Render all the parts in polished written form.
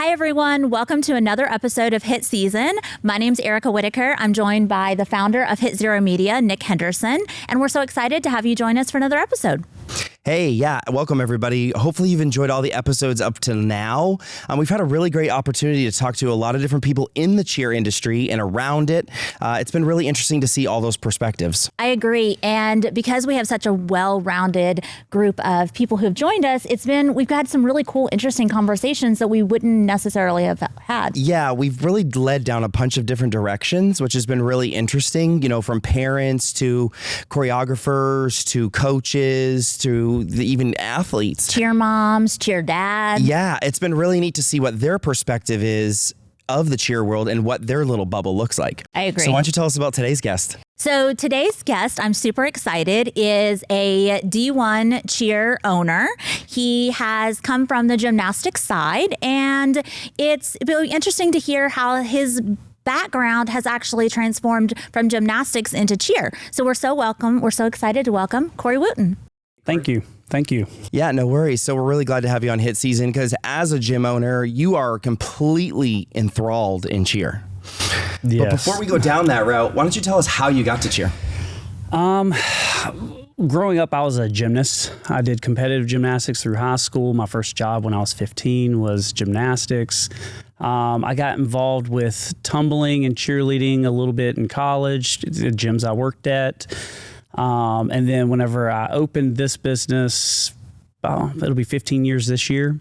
Hi, everyone. Welcome to another episode of HITSZN. My name's Erica Whitaker. I'm joined by the founder of Hit Zero Media, Nick Henderson, and we're so excited to have you join us for another episode. Hey, yeah, welcome everybody. Hopefully you've enjoyed all the episodes up to now. We've had a really great opportunity to talk to a lot of different people in the cheer industry and around it. It's been really interesting to see all those perspectives. I agree. And because we have such a well-rounded group of people who have joined us, we've had some really cool, interesting conversations that we wouldn't necessarily have had. Yeah, we've really led down a bunch of different directions, which has been really interesting, from parents to choreographers to coaches to even athletes. Cheer moms, cheer dads. Yeah, it's been really neat to see what their perspective is of the cheer world and what their little bubble looks like. I agree. So why don't you tell us about today's guest? So today's guest, I'm super excited, is a D1 cheer owner. He has come from the gymnastics side, and it's really interesting to hear how his background has actually transformed from gymnastics into cheer. So we're so excited to welcome Cory Wooten. Thank you. Yeah, no worries. So we're really glad to have you on HITSZN because as a gym owner, you are completely enthralled in cheer. Yes. But before we go down that route, why don't you tell us how you got to cheer? Growing up, I was a gymnast. I did competitive gymnastics through high school. My first job when I was 15 was gymnastics. I got involved with tumbling and cheerleading a little bit in college, the gyms I worked at. And then whenever I opened this business, it'll be 15 years this year,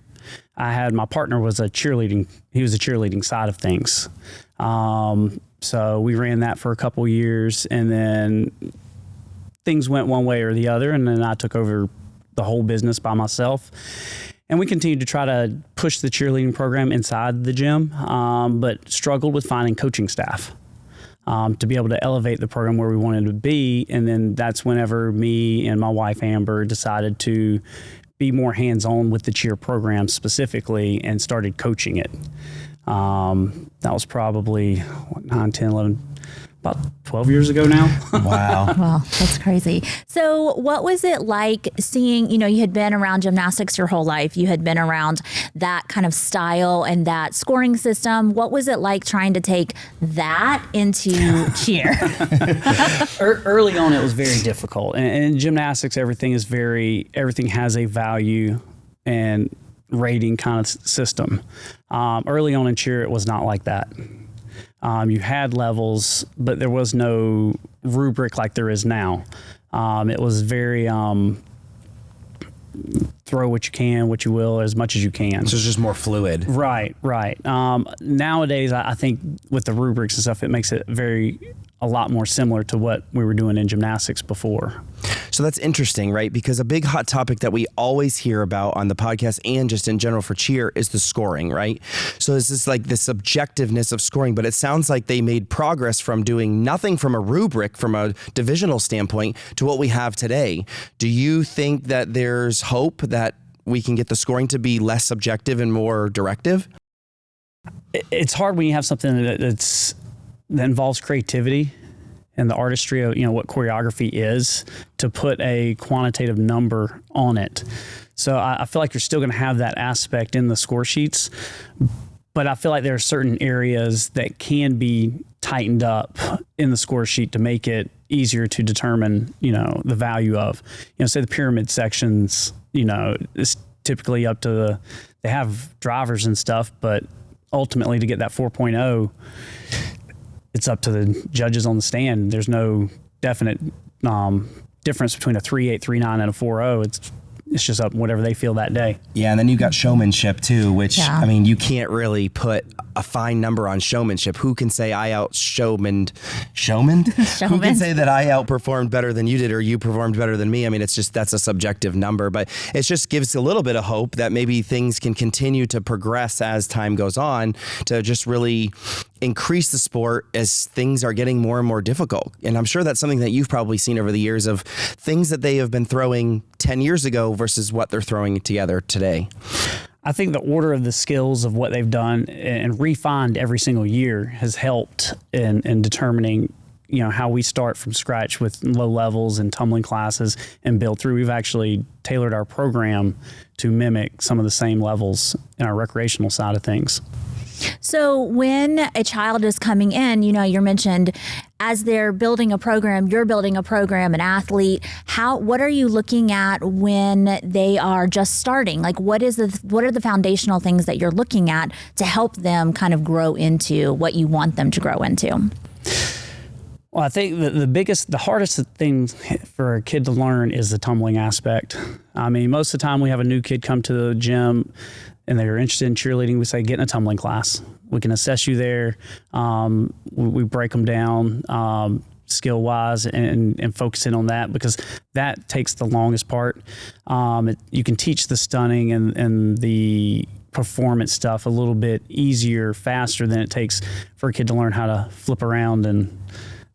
my partner he was a cheerleading side of things. So we ran that for a couple years, and then things went one way or the other, and then I took over the whole business by myself. And we continued to try to push the cheerleading program inside the gym, but struggled with finding coaching staff. To be able to elevate the program where we wanted to be. And then that's whenever me and my wife, Amber, decided to be more hands-on with the cheer program specifically and started coaching it. That was probably 9, 10, 11, about 12 years ago now. Wow. Wow, that's crazy. So what was it like seeing, you had been around gymnastics your whole life. You had been around that kind of style and that scoring system. What was it like trying to take that into cheer? Early on, it was very difficult. And in gymnastics, everything has a value and rating kind of system. Early on in cheer, it was not like that. You had levels, but there was no rubric like there is now. It was very throw what you can, what you will, as much as you can. So it's just more fluid. Right. Nowadays, I think with the rubrics and stuff, it makes it a lot more similar to what we were doing in gymnastics before. So that's interesting, right? Because a big hot topic that we always hear about on the podcast and just in general for cheer is the scoring, right? So it's just like the subjectiveness of scoring, but it sounds like they made progress from doing nothing from a rubric, from a divisional standpoint, to what we have today. Do you think that there's hope that we can get the scoring to be less subjective and more directive? It's hard when you have something that involves creativity and the artistry of what choreography is, to put a quantitative number on it. So I feel like you're still going to have that aspect in the score sheets, but I feel like there are certain areas that can be tightened up in the score sheet to make it easier to determine the value of, say the pyramid sections, it's typically up to they have drivers and stuff, but ultimately to get that 4.0, it's up to the judges on the stand. There's no definite difference between a 3.8, 3.9, and a 4.0. It's just up whatever they feel that day. Yeah, and then you've got showmanship too, which, you can't really put a fine number on showmanship. Who can say I out-showmaned? Showman? Who can say that I outperformed better than you did or you performed better than me? That's a subjective number, but it just gives a little bit of hope that maybe things can continue to progress as time goes on to just really increase the sport as things are getting more and more difficult. And I'm sure that's something that you've probably seen over the years of things that they have been throwing 10 years ago versus what they're throwing together today. I think the order of the skills of what they've done and refined every single year has helped in determining how we start from scratch with low levels and tumbling classes and build through. We've actually tailored our program to mimic some of the same levels in our recreational side of things. So when a child is coming in, you mentioned as they're building a program, you're building a program, an athlete. What are you looking at when they are just starting? Like what are the foundational things that you're looking at to help them kind of grow into what you want them to grow into? Well, I think the hardest thing for a kid to learn is the tumbling aspect. I mean, most of the time we have a new kid come to the gym and they're interested in cheerleading, we say, get in a tumbling class. We can assess you there. We break them down skill-wise and focus in on that because that takes the longest part. You can teach the stunning and the performance stuff a little bit easier, faster than it takes for a kid to learn how to flip around and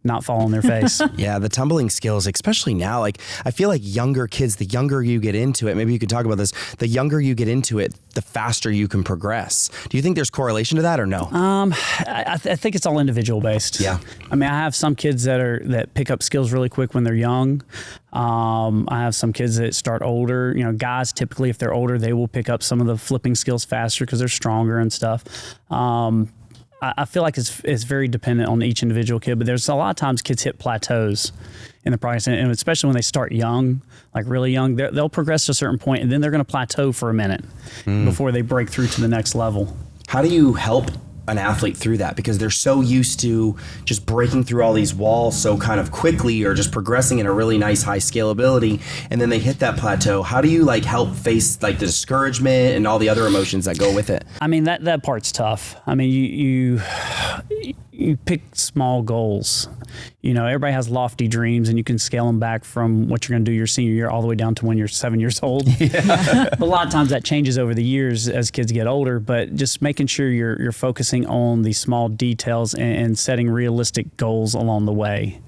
not fall on their face. Yeah, the tumbling skills, especially now, like I feel like younger kids, the younger you get into it, maybe you could talk about this, the younger you get into it, the faster you can progress. Do you think there's correlation to that or no? I think it's all individual based. Yeah. I mean, I have some kids that pick up skills really quick when they're young. I have some kids that start older. Guys, typically, if they're older, they will pick up some of the flipping skills faster because they're stronger and stuff. I feel like it's very dependent on each individual kid, but there's a lot of times kids hit plateaus in the process, and especially when they start young, like really young, they'll progress to a certain point, and then they're going to plateau for a minute before they break through to the next level. How do you help an athlete through that? Because they're so used to just breaking through all these walls so kind of quickly or just progressing in a really nice high scalability, and then they hit that plateau. How do you help face the discouragement and all the other emotions that go with it? I mean, that part's tough. I mean, you pick small goals. Everybody has lofty dreams, and you can scale them back from what you're going to do your senior year all the way down to when you're 7 years old. Yeah. But a lot of times that changes over the years as kids get older, but just making sure you're focusing on the small details and setting realistic goals along the way.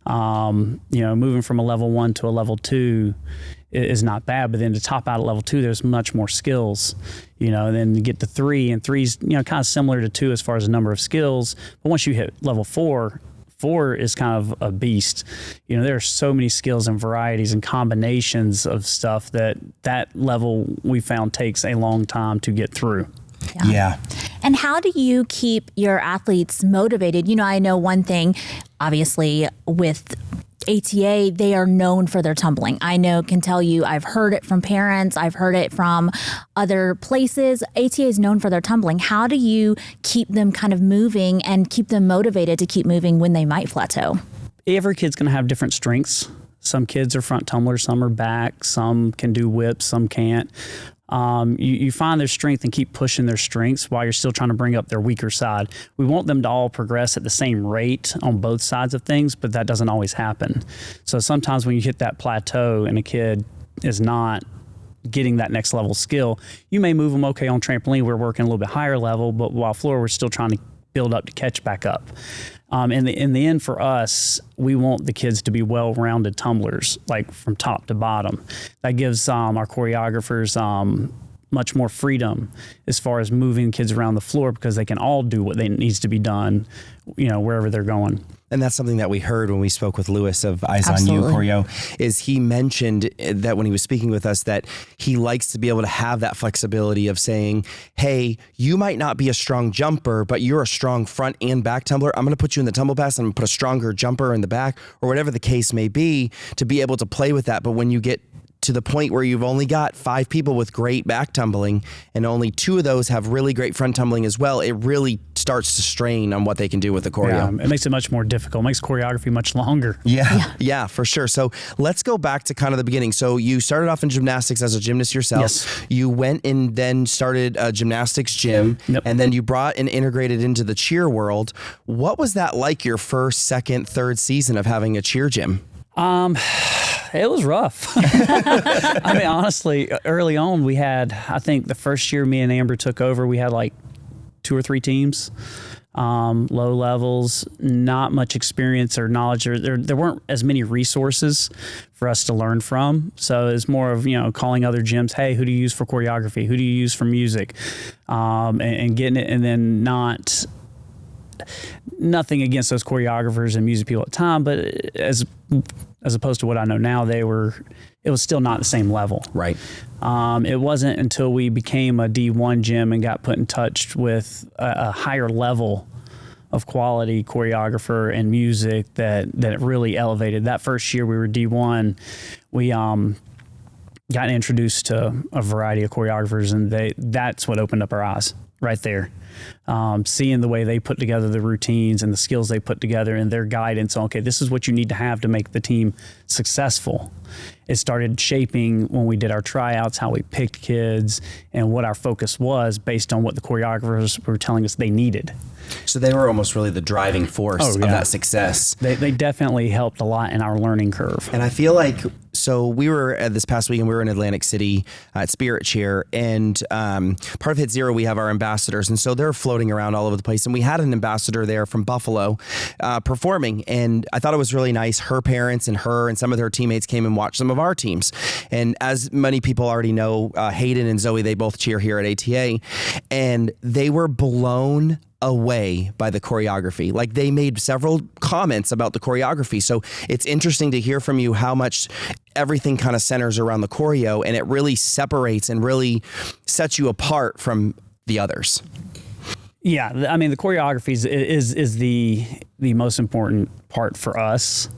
Moving from a level 1 to a level 2 is not bad, but then to top out at level 2, there's much more skills, and then you get to 3, and 3's, kind of similar to 2 as far as the number of skills. But once you hit level 4 is kind of a beast. There are so many skills and varieties and combinations of stuff that level we found takes a long time to get through. Yeah. And how do you keep your athletes motivated? I know one thing, obviously, with ATA, they are known for their tumbling. Can tell you, I've heard it from parents, I've heard it from other places. ATA is known for their tumbling. How do you keep them kind of moving and keep them motivated to keep moving when they might plateau? Every kid's going to have different strengths. Some kids are front tumblers, some are back, some can do whips, some can't. You find their strength and keep pushing their strengths while you're still trying to bring up their weaker side. We want them to all progress at the same rate on both sides of things, but that doesn't always happen. So sometimes when you hit that plateau and a kid is not getting that next level skill, you may move them okay on trampoline. We're working a little bit higher level, but while floor, we're still trying to build up to catch back up. In the end, for us, we want the kids to be well-rounded tumblers, like from top to bottom. That gives our choreographers much more freedom as far as moving kids around the floor because they can all do what needs to be done, wherever they're going. And that's something that we heard when we spoke with Lewis of Eyes on You Choreo, is he mentioned that when he was speaking with us that he likes to be able to have that flexibility of saying, hey, you might not be a strong jumper, but you're a strong front and back tumbler. I'm going to put you in the tumble pass and put a stronger jumper in the back, or whatever the case may be, to be able to play with that. But when you get to the point where you've only got 5 people with great back tumbling and only 2 of those have really great front tumbling as well, it really starts to strain on what they can do with the choreo. Yeah, it makes it much more difficult. It makes choreography much longer. Yeah, for sure. So let's go back to kind of the beginning. So you started off in gymnastics as a gymnast yourself. Yes. You went and then started a gymnastics gym, and then you brought and integrated into the cheer world. What was that like your first, second, third season of having a cheer gym? It was rough. I mean, honestly, early on we had, I think the first year me and Amber took over, we had like 2 or 3 teams, low levels, not much experience or knowledge. There weren't as many resources for us to learn from. So it's more of, calling other gyms, hey, who do you use for choreography? Who do you use for music? And getting it, and then nothing against those choreographers and music people at the time, but as opposed to what I know now, it was still not the same level. Right. It wasn't until we became a D1 gym and got put in touch with a higher level of quality choreographer and music that it really elevated. That first year we were D1, we got introduced to a variety of choreographers, and that's what opened up our eyes right there. Seeing the way they put together the routines and the skills they put together and their guidance on, okay, this is what you need to have to make the team successful. It started shaping when we did our tryouts, how we picked kids and what our focus was based on what the choreographers were telling us they needed. So they were almost really the driving force of that success. They definitely helped a lot in our learning curve. And I feel like, so we were this past weekend, we were in Atlantic City at Spirit Cheer, and part of Hit Zero, we have our ambassadors. And so they're floating around all over the place. And we had an ambassador there from Buffalo performing. And I thought it was really nice. Her parents and her and some of her teammates came and watched some of our teams. And as many people already know, Hayden and Zoe, they both cheer here at ATA. And they were blown away by the choreography. Like, they made several comments about the choreography. So it's interesting to hear from you how much everything kind of centers around the choreo, and it really separates and really sets you apart from the others. Yeah, I mean, the choreography is the most important part for us.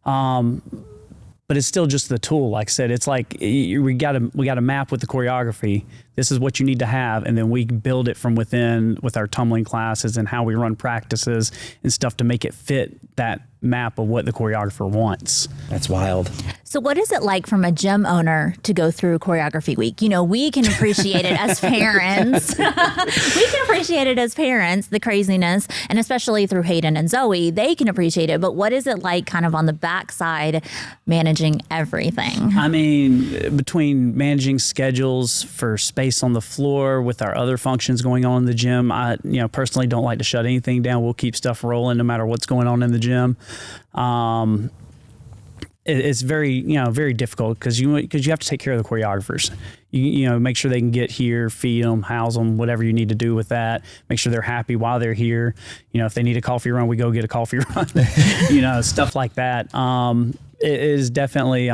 But it's still just the tool. Like I said, it's like we got a map with the choreography. This is what you need to have, and then we build it from within with our tumbling classes and how we run practices and stuff to make it fit that map of what the choreographer wants. That's wild. So what is it like from a gym owner to go through choreography week? You know, we can appreciate it as parents. We can appreciate it as parents, the craziness, and especially through Hayden and Zoe, they can appreciate it. But what is it like kind of on the backside managing everything? I mean, between managing schedules for space on the floor with our other functions going on in the gym, I personally don't like to shut anything down. We'll keep stuff rolling no matter what's going on in the gym. It's very, very difficult because you have to take care of the choreographers. You make sure they can get here, feed them, house them, whatever you need to do with that. Make sure they're happy while they're here. If they need a coffee run, we go get a coffee run. Stuff like that. It is definitely.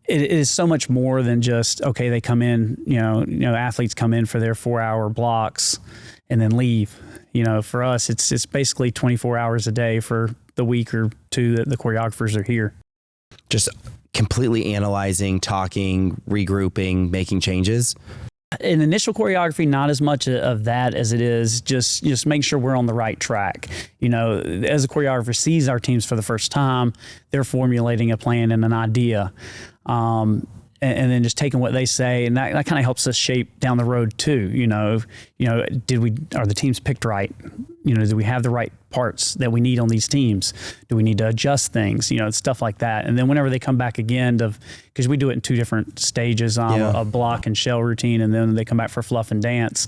It is so much more than just, okay, they come in. Athletes come in for their 4-hour blocks and then leave. For us, it's basically 24 hours a day for the week or two that the choreographers are here. Just completely analyzing, talking, regrouping, making changes. In initial choreography, not as much of that as it is just make sure we're on the right track. As a choreographer sees our teams for the first time, they're formulating a plan and an idea. And then just taking what they say, and that kind of helps us shape down the road too. Are the teams picked right? Do we have the right parts that we need on these teams? Do we need to adjust things? Stuff like that. And then whenever they come back again, because we do it in 2 different stages, a block and shell routine, and then they come back for fluff and dance.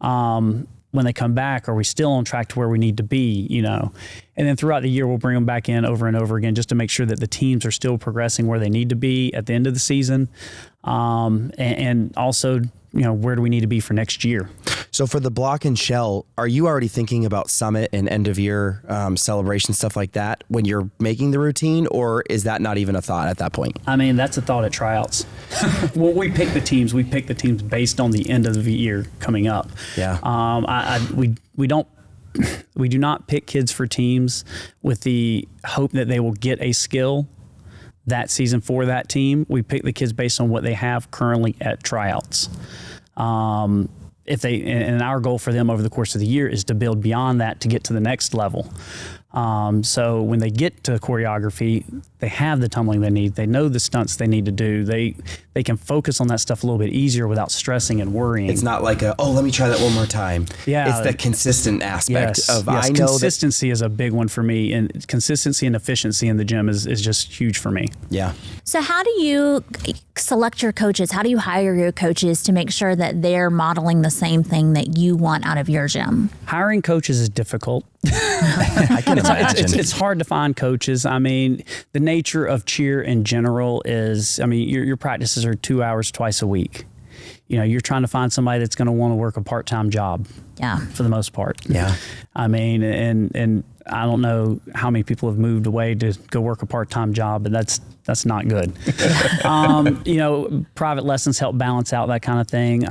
When they come back, are we still on track to where we need to be? And then throughout the year, we'll bring them back in over and over again just to make sure that the teams are still progressing where they need to be at the end of the season. And also, where do we need to be for next year? So for the block and shell, are you already thinking about summit and end of year celebration, stuff like that when you're making the routine, or is that not even a thought at that point? I mean, that's a thought at tryouts. Well, we pick the teams based on the end of the year coming up. Yeah. We do not pick kids for teams with the hope that they will get a skill that season for that team. We pick the kids based on what they have currently at tryouts. And our goal for them over the course of the year is to build beyond that to get to the next level. So when they get to choreography, they have the tumbling they need. They know the stunts they need to do. They can focus on that stuff a little bit easier without stressing and worrying. It's not like let me try that one more time. Yeah. It's the consistent aspect of, yes. I know consistency is a big one for me, and consistency and efficiency in the gym is just huge for me. Yeah. So how do you select your coaches? How do you hire your coaches to make sure that they're modeling the same thing that you want out of your gym? Hiring coaches is difficult. I can imagine. It's hard to find coaches. I mean, the nature of cheer in general is, your practices are 2 hours twice a week. you're trying to find somebody that's going to want to work a part-time job. Yeah. For the most part. Yeah. I mean, and I don't know how many people have moved away to go work a part-time job, but that's not good. Private lessons help balance out that kind of thing.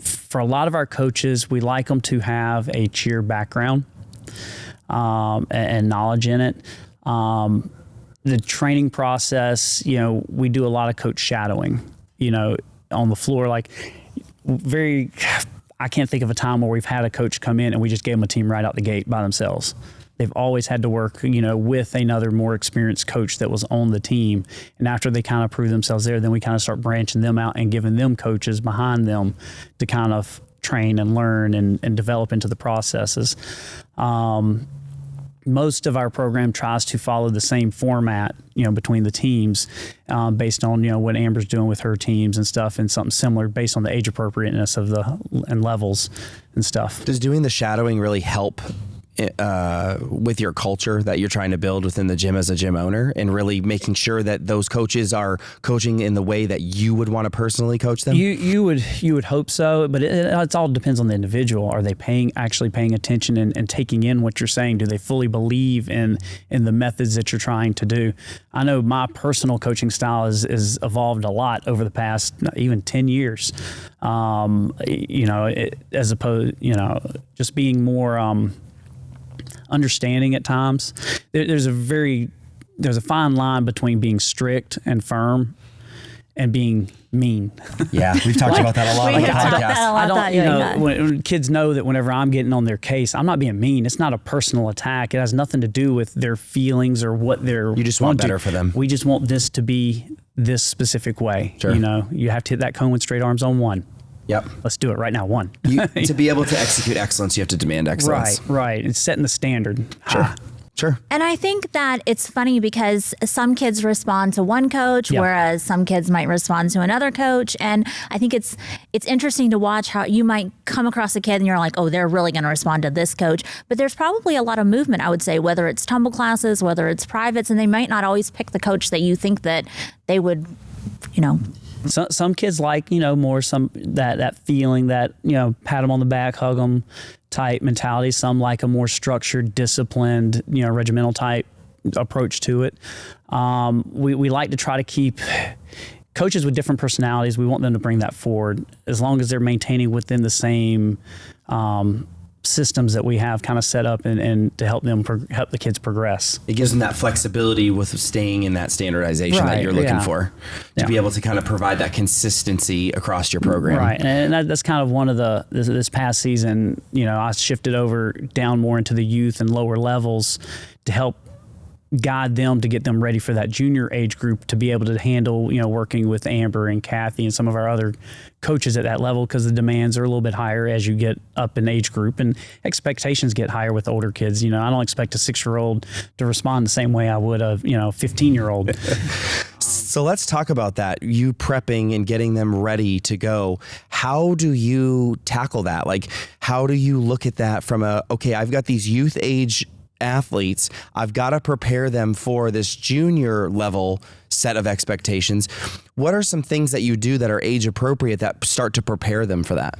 For a lot of our coaches, we like them to have a cheer background and knowledge in it. The training process, we do a lot of coach shadowing, on the floor. Like I can't think of a time where we've had a coach come in and we just gave them a team right out the gate by themselves. They've always had to work, with another more experienced coach that was on the team. And after they kind of prove themselves there, then we kind of start branching them out and giving them coaches behind them to kind of train and learn and develop into the processes. Most of our program tries to follow the same format, between the teams, based on, what Amber's doing with her teams and stuff, and something similar based on the age appropriateness of and levels and stuff. Does doing the shadowing really help with your culture that you're trying to build within the gym as a gym owner, and really making sure that those coaches are coaching in the way that you would want to personally coach them? You would hope so, but it all depends on the individual. Are they actually paying attention and taking in what you're saying? Do they fully believe in the methods that you're trying to do? I know my personal coaching style is evolved a lot over the past even 10 years. As opposed, just being more understanding at times. There's a fine line between being strict and firm and being mean. Yeah, we've talked about that a lot on the podcast. I don't, when kids know that whenever I'm getting on their case, I'm not being mean. It's not a personal attack. It has nothing to do with their feelings or what they're. You just want better for them. We just want this to be this specific way. Sure. You have to hit that cone with straight arms on one. Yep. Let's do it right now. One. To be able to execute excellence, you have to demand excellence. Right. It's setting the standard. Sure. And I think that it's funny because some kids respond to one coach, whereas some kids might respond to another coach. And I think it's interesting to watch how you might come across a kid and you're like, oh, they're really going to respond to this coach. But there's probably a lot of movement, I would say, whether it's tumble classes, whether it's privates, and they might not always pick the coach that you think that they would, Some kids like, more that feeling that, pat them on the back, hug them type mentality. Some like a more structured, disciplined, regimental type approach to it. We like to try to keep coaches with different personalities. We want them to bring that forward as long as they're maintaining within the same systems that we have kind of set up and to help them help the kids progress. It gives them that flexibility with staying in that standardization that you're looking for to be able to kind of provide that consistency across your program. Right. And that's kind of one of this past season, I shifted over down more into the youth and lower levels to help guide them to get them ready for that junior age group to be able to handle, working with Amber and Kathy and some of our other coaches at that level, because the demands are a little bit higher as you get up in age group and expectations get higher with older kids. I don't expect a 6-year-old to respond the same way I would a 15-year-old. So let's talk about that. You prepping and getting them ready to go. How do you tackle that? Like, how do you look at that from I've got these youth age athletes, I've got to prepare them for this junior level set of expectations. What are some things that you do that are age appropriate that start to prepare them for that?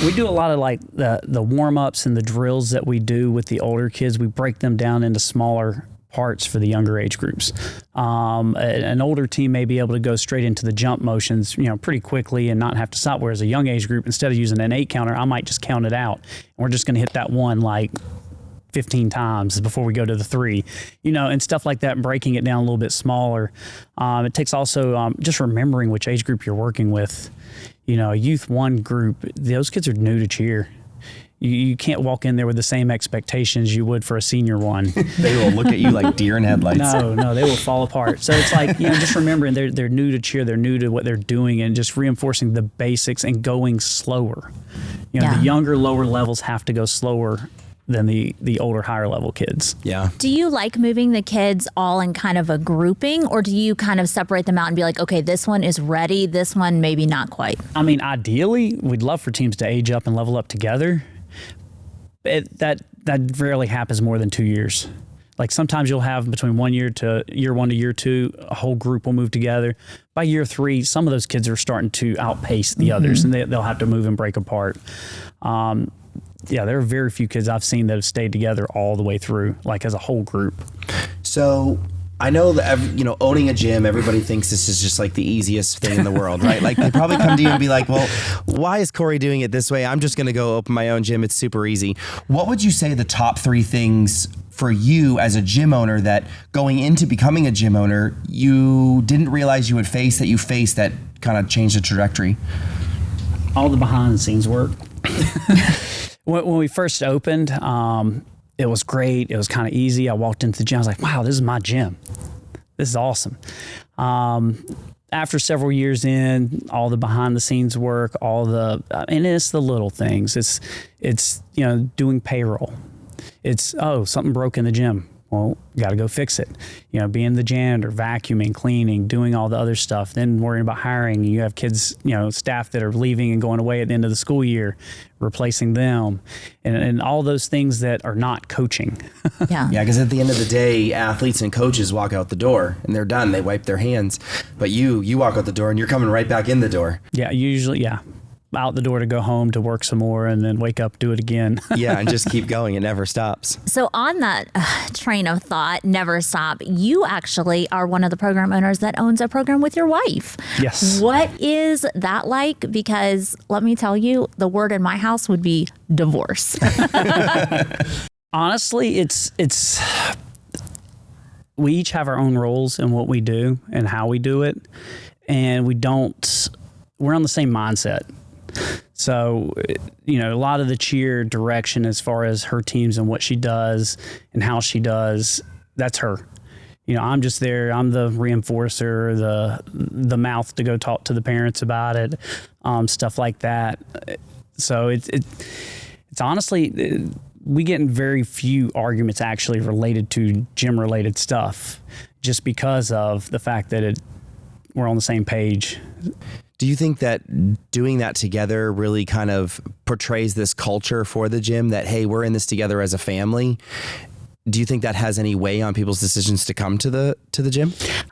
We do a lot of like the warm-ups and the drills that we do with the older kids. We break them down into smaller parts for the younger age groups. An older team may be able to go straight into the jump motions, pretty quickly and not have to stop. Whereas a young age group, instead of using an 8 counter, I might just count it out. And we're just going to hit that one like 15 times before we go to the 3, and stuff like that, and breaking it down a little bit smaller. It takes also just remembering which age group you're working with. A youth 1 group, those kids are new to cheer. You can't walk in there with the same expectations you would for a senior 1. They will look at you like deer in headlights. No, they will fall apart. So it's like, just remembering they're new to cheer, they're new to what they're doing, and just reinforcing the basics and going slower. The younger, lower levels have to go slower than the older, higher level kids. Yeah. Do you like moving the kids all in kind of a grouping, or do you kind of separate them out and be like, okay, this one is ready, this one maybe not quite? I mean, ideally, we'd love for teams to age up and level up together. That rarely happens more than 2 years. Like sometimes you'll have between year 1 to year 2, a whole group will move together. By year 3, some of those kids are starting to outpace the others, and they'll have to move and break apart. There are very few kids I've seen that have stayed together all the way through, like as a whole group. So I know that, owning a gym, everybody thinks this is just like the easiest thing in the world, right? Like they probably come to you and be like, well, why is Cory doing it this way? I'm just going to go open my own gym. It's super easy. What would you say the top 3 things for you as a gym owner that going into becoming a gym owner, you didn't realize you would face that kind of changed the trajectory? All the behind the scenes work. When we first opened, it was great. It was kind of easy. I walked into the gym. I was like, wow, this is my gym. This is awesome. After several years in, all the behind the scenes work, and it's the little things. It's doing payroll. It's, something broke in the gym. Well, you got to go fix it. Being the janitor, vacuuming, cleaning, doing all the other stuff, then worrying about hiring. You have kids, staff that are leaving and going away at the end of the school year, replacing them, and all those things that are not coaching. Yeah. Yeah, because at the end of the day, athletes and coaches walk out the door and they're done. They wipe their hands. But you walk out the door and you're coming right back in the door. Yeah, usually, yeah. Out the door to go home to work some more and then wake up, do it again. Yeah, and just keep going. It never stops. So on that train of thought, never stop, you actually are one of the program owners that owns a program with your wife. Yes. What is that like? Because let me tell you, the word in my house would be divorce. Honestly, it's we each have our own roles in what we do and how we do it. And we're on the same mindset. So, a lot of the cheer direction as far as her teams and what she does and how she does, that's her. I'm just there. I'm the reinforcer, the mouth to go talk to the parents about it, stuff like that. So it's honestly, we get in very few arguments actually related to gym related stuff, just because of the fact that we're on the same page. Do you think that doing that together really kind of portrays this culture for the gym that, hey, we're in this together as a family? Do you think that has any weight on people's decisions to come to the gym?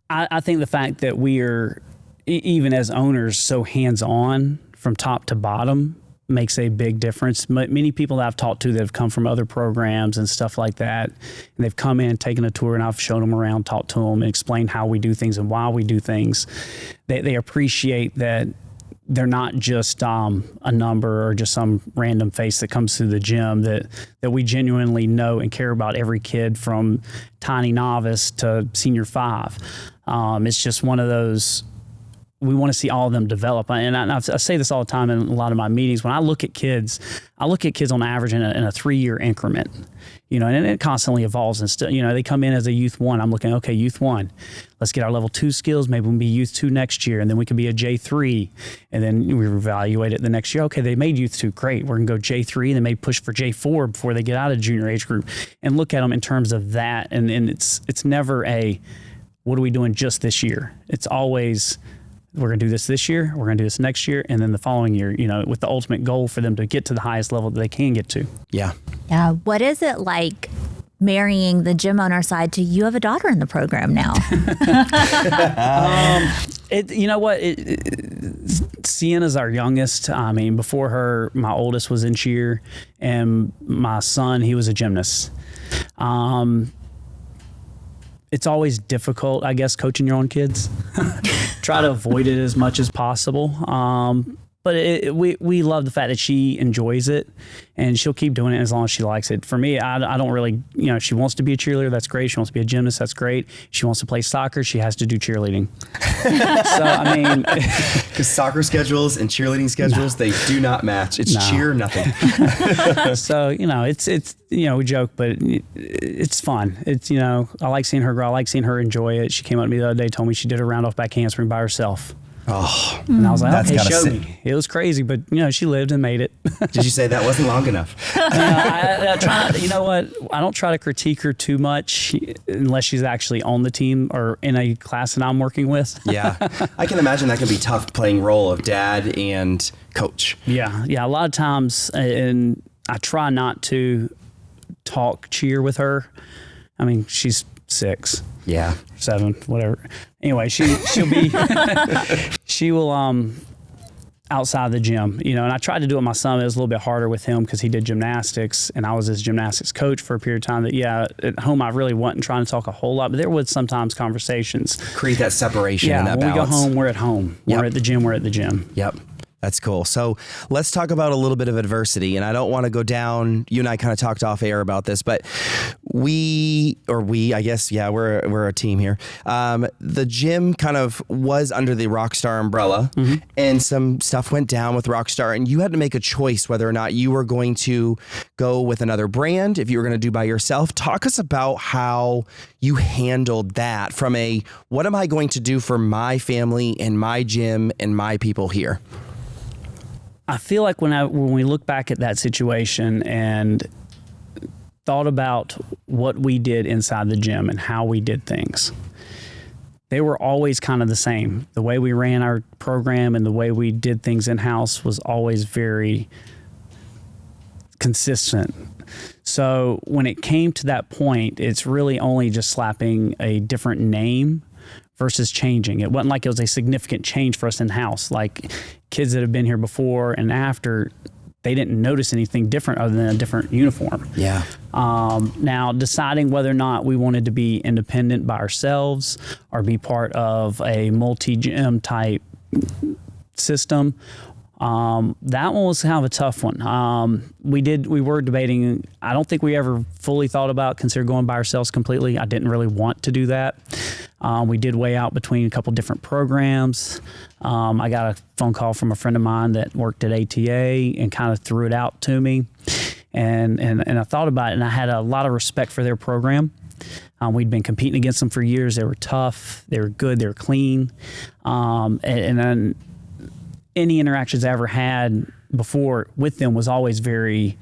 I think the fact that we are, even as owners, so hands-on from top to bottom makes a big difference. Many people that I've talked to that have come from other programs and stuff like that, and they've come in, taken a tour, and I've shown them around, talked to them, and explained how we do things and why we do things. They appreciate that they're not just a number or just some random face that comes through the gym, that we genuinely know and care about every kid from tiny novice to senior 5. It's just one of those, we want to see all of them develop. And I say this all the time in a lot of my meetings. When I look at kids on average in a 3-year increment, and it constantly evolves. And still, they come in as a youth 1. I'm looking, okay, youth 1, let's get our level 2 skills. Maybe we'll be youth 2 next year. And then we can be a J3. And then we evaluate it the next year. Okay, they made youth 2. Great. We're going to go J3. And they may push for J4 before they get out of junior age group, and look at them in terms of that. And it's never what are we doing just this year? It's always, we're going to do this year, we're going to do this next year, and then the following year, with the ultimate goal for them to get to the highest level that they can get to. Yeah. Yeah. What is it like marrying the gym owner side to, you have a daughter in the program now? Sienna's our youngest. I mean, before her, my oldest was in cheer, and my son, he was a gymnast. It's always difficult, I guess, coaching your own kids. Try to avoid it as much as possible. But we love the fact that she enjoys it, and she'll keep doing it as long as she likes it. For me, I don't really, she wants to be a cheerleader, that's great. She wants to be a gymnast, that's great. She wants to play soccer, she has to do cheerleading. So, I mean, because soccer schedules and cheerleading schedules, they do not match. It's cheer, nothing. So, it's we joke, but it's fun. It's, I like seeing her grow. I like seeing her enjoy it. She came up to me the other day, told me she did a round off back handspring by herself. Oh, and I was like, okay, show me. It was crazy, but she lived and made it. Did you say that wasn't long enough? I try. You know what? I don't try to critique her too much unless she's actually on the team or in a class that I'm working with. Yeah, I can imagine that can be tough, playing role of dad and coach. Yeah. A lot of times, and I try not to talk cheer with her. I mean, she's 6. Yeah. 7, whatever. Anyway, she'll be, she will, outside the gym, and I tried to do it with my son. It was a little bit harder with him because he did gymnastics and I was his gymnastics coach for a period of time at home, I really wasn't trying to talk a whole lot, but there was sometimes conversations. Create that separation and that when balance. We go home, we're at home. We're at the gym, we're at the gym. Yep. That's cool. So let's talk about a little bit of adversity. And I don't want to go down, you and I kind of talked off air about this, but I guess, we're a team here. The gym kind of was under the Rockstar umbrella and some stuff went down with Rockstar and you had to make a choice whether or not you were going to go with another brand, if you were going to do by yourself. Talk us about how you handled that from what am I going to do for my family and my gym and my people here? I feel like when we look back at that situation and thought about what we did inside the gym and how we did things, they were always kind of the same. The way we ran our program and the way we did things in-house was always very consistent. So when it came to that point, it's really only just slapping a different name versus changing. It wasn't like it was a significant change for us in-house. Like kids that have been here before and after, they didn't notice anything different other than a different uniform. Yeah. Now, deciding whether or not we wanted to be independent by ourselves or be part of a multi-gym type system, that one was kind of a tough one. We were debating. I don't think we ever fully thought about consider going by ourselves completely. I didn't really want to do that. We did weigh out between a couple different programs. I got a phone call from a friend of mine that worked at ATA and kind of threw it out to me. And I thought about it, and I had a lot of respect for their program. We'd been competing against them for years. They were tough. They were good. They were clean. And then any interactions I ever had before with them was always very,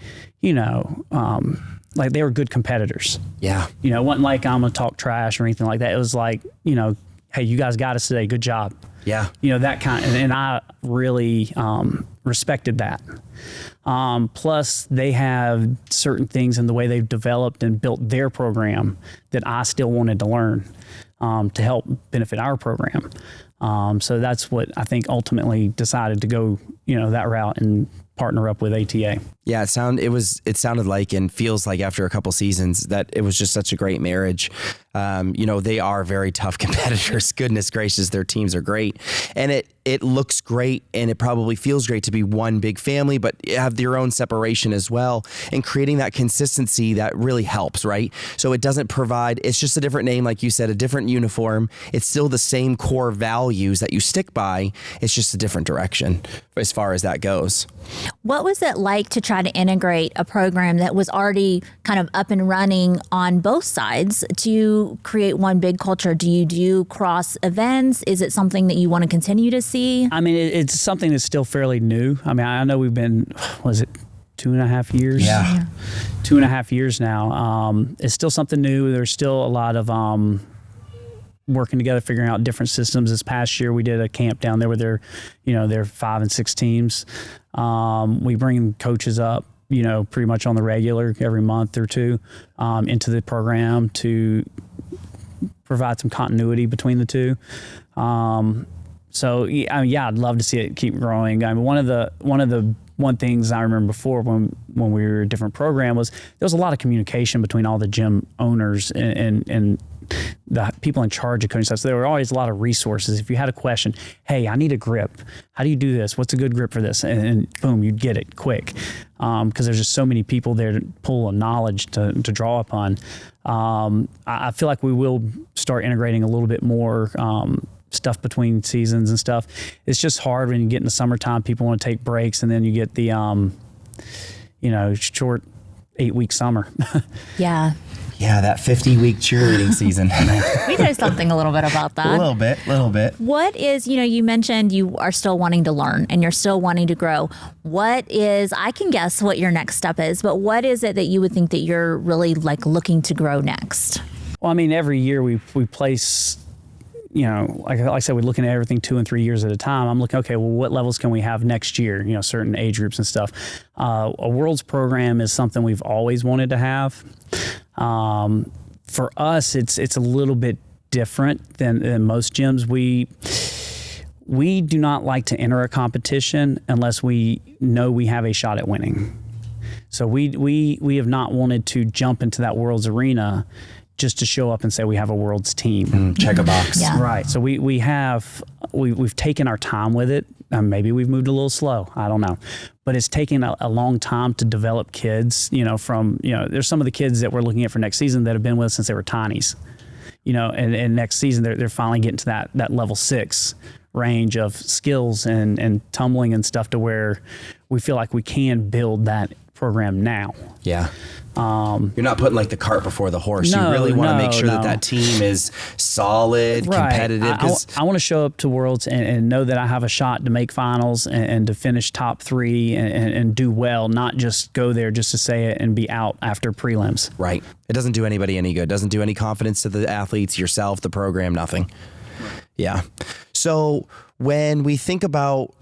like they were good competitors. Yeah. It wasn't like I'm going to talk trash or anything like that. It was like, hey, you guys got us today. Good job. Yeah. That kind of, and I really respected that. Plus, they have certain things in the way they've developed and built their program that I still wanted to learn to help benefit our program. So that's what I think ultimately decided to go, that route and partner up with ATA. Yeah, it sounded like and feels like after a couple seasons that it was just such a great marriage. They are very tough competitors. Goodness gracious, their teams are great. And it looks great and it probably feels great to be one big family, but have your own separation as well. And creating that consistency that really helps, right? So it doesn't provide, it's just a different name, like you said, a different uniform. It's still the same core values that you stick by. It's just a different direction as far as that goes. What was it like to try to integrate a program that was already kind of up and running on both sides to create one big culture? Do you do cross events? Is it something that you want to continue to see? I mean, it's something that's still fairly new. I mean, I know we've been, was it 2.5 years? Yeah. 2.5 years now. It's still something new. There's still a lot of working together, figuring out different systems. This past year, we did a camp down there where they're 5 and 6 teams. We bring coaches up, pretty much on the regular every month or two into the program to provide some continuity between the two. So I'd love to see it keep growing. I mean, one of the things I remember before when we were a different program was there was a lot of communication between all the gym owners and the people in charge of coaching stuff. So there were always a lot of resources. If you had a question, hey, I need a grip. How do you do this? What's a good grip for this? And boom, you'd get it quick. Because there's just so many people there to pull a knowledge to draw upon. I feel like we will start integrating a little bit more stuff between seasons and stuff. It's just hard when you get in the summertime, people want to take breaks, and then you get the, short 8-week summer. Yeah. Yeah, that 50-week cheerleading season. We know something a little bit about that. A little bit. What is, you mentioned you are still wanting to learn and you're still wanting to grow. I can guess what your next step is, but what is it that you would think that you're really looking to grow next? Well, I mean, every year we place, like I said, we're looking at everything 2 and 3 years at a time. I'm looking, okay, well, what levels can we have next year? Certain age groups and stuff. A Worlds program is something we've always wanted to have. for us, it's a little bit different than most gyms. We do not like to enter a competition unless we know we have a shot at winning. So we have not wanted to jump into that world's arena just to show up and say we have a world's team. Check a box. Yeah. Right. So we've taken our time with it. Maybe we've moved a little slow. I don't know. But it's taken a long time to develop kids, there's some of the kids that we're looking at for next season that have been with us since they were tinies. And next season they're finally getting to that level 6 range of skills and tumbling and stuff to where we feel like we can build that program now. Yeah. You're not putting like the cart before the horse. No, you really want to make sure no. that team is solid, right. competitive. I want to show up to Worlds and know that I have a shot to make finals and to finish top 3 and do well, not just go there just to say it and be out after prelims. Right. It doesn't do anybody any good. It doesn't do any confidence to the athletes, yourself, the program, nothing. Yeah. So when we think about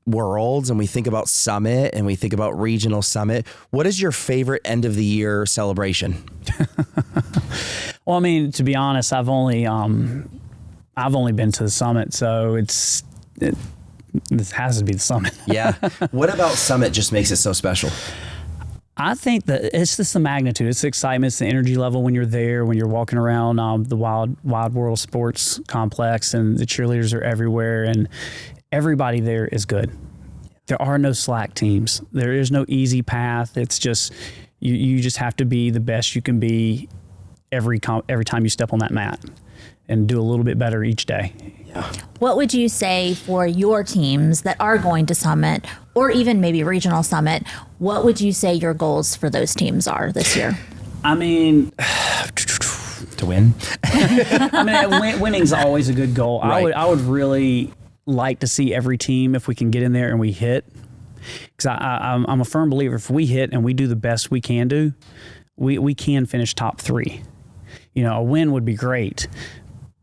Worlds and we think about Summit and we think about Regional Summit, what is your favorite end of the year celebration? Well, I mean, to be honest, I've only been to the Summit, so this has to be the Summit. Yeah. What about Summit just makes it so special? I think that it's just the magnitude. It's the excitement. It's the energy level when you're there, when you're walking around the Wild World Sports Complex, and the cheerleaders are everywhere, and everybody there is good. There are no slack teams. There is no easy path. It's just you just have to be the best you can be every time you step on that mat, and do a little bit better each day. Yeah. What would you say for your teams that are going to Summit or even maybe Regional Summit? What would you say your goals for those teams are this year? I mean, to win. Winning's always a good goal. Right. I would really like to see every team, if we can get in there and we hit, because I'm a firm believer if we hit and we do the best we can do, we can finish top 3. A win would be great,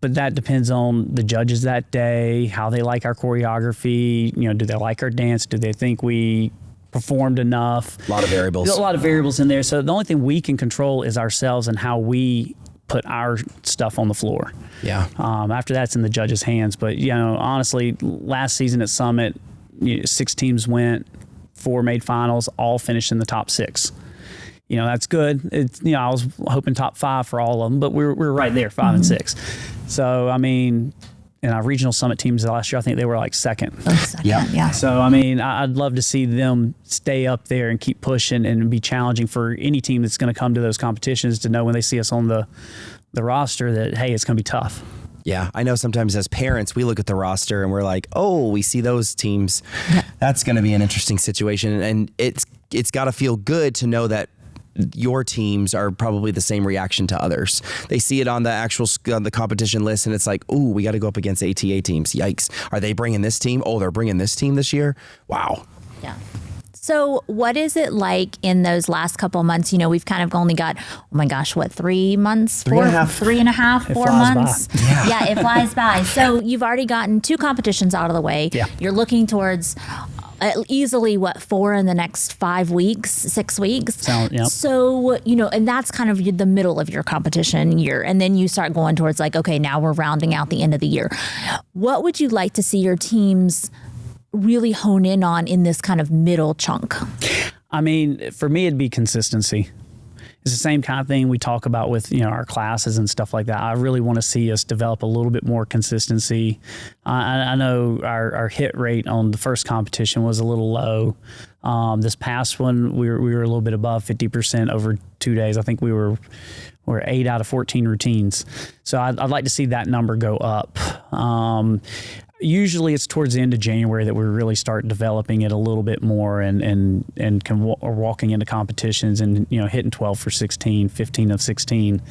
but that depends on the judges that day, how they like our choreography. Do they like our dance? Do they think we performed enough? A lot of variables. There's a lot of variables in there. So the only thing we can control is ourselves and how we put our stuff on the floor. Yeah. After that's in the judges' hands. But, honestly, last season at Summit, 6 teams went, 4 made finals, all finished in the top 6. That's good. It's, I was hoping top 5 for all of them, but we're right there, 5 and 6. So, I mean, in our Regional Summit teams last year, I think they were like second. Yeah. So, I mean, I'd love to see them stay up there and keep pushing and be challenging for any team that's going to come to those competitions to know when they see us on the roster that, hey, it's going to be tough. Yeah, I know sometimes as parents, we look at the roster and we're like, oh, we see those teams. That's going to be an interesting situation. And it's got to feel good to know that your teams are probably the same reaction to others. They see it on the competition list and it's like, ooh, we got to go up against ATA teams. Yikes. Are they bringing this team? Oh, they're bringing this team this year? Wow. Yeah. So what is it like in those last couple of months? We've kind of only got, 3 months? 3.5, 4 months? Yeah, it flies by. So you've already gotten 2 competitions out of the way. Yeah. You're looking towards easily 4 in the next 5 weeks, 6 weeks. Yep. So, and that's kind of the middle of your competition year. And then you start going towards okay, now we're rounding out the end of the year. What would you like to see your teams really hone in on in this kind of middle chunk? I mean, for me, it'd be consistency. It's the same kind of thing we talk about with our classes and stuff like that. I really want to see us develop a little bit more consistency. I know our hit rate on the first competition was a little low. This past one, we were a little bit above 50% over 2 days. I think we're 8 out of 14 routines. So I'd like to see that number go up. Usually it's towards the end of January that we really start developing it a little bit more and are walking into competitions and hitting 12 for 16, 15 of 16.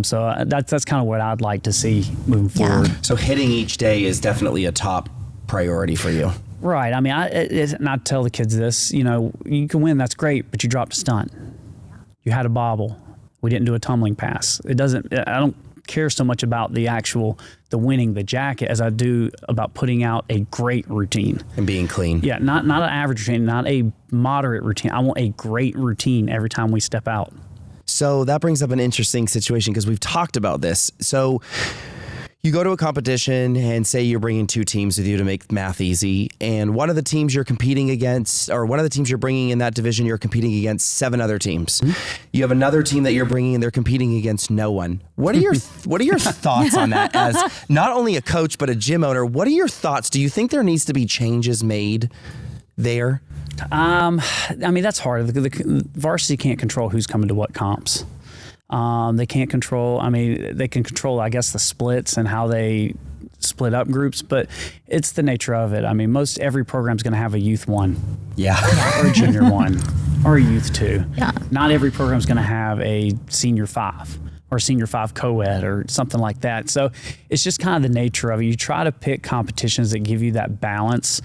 So that's kind of what I'd like to see moving forward. So hitting each day is definitely a top priority for you. Right. I mean, and I tell the kids this, you can win, that's great, but you dropped a stunt. You had a bobble. We didn't do a tumbling pass. I don't care so much about the winning the jacket as I do about putting out a great routine. And being clean. Yeah, not an average routine, not a moderate routine. I want a great routine every time we step out. So that brings up an interesting situation because we've talked about this. So you go to a competition and say you're bringing 2 teams with you to make math easy. And one of the teams you're competing against, or one of the teams you're bringing in that division, you're competing against 7 other teams. You have another team that you're bringing and they're competing against no one. What are your thoughts on that as not only a coach, but a gym owner? What are your thoughts? Do you think there needs to be changes made there? I mean, that's hard. The varsity can't control who's coming to what comps. They can't control, they can control, I guess, the splits and how they split up groups, but it's the nature of it. I mean, every program's going to have a youth 1. Yeah. Or a junior 1 or a youth 2. Yeah. Not every program's going to have a senior 5 or senior 5 co-ed or something like that. So it's just kind of the nature of it. You try to pick competitions that give you that balance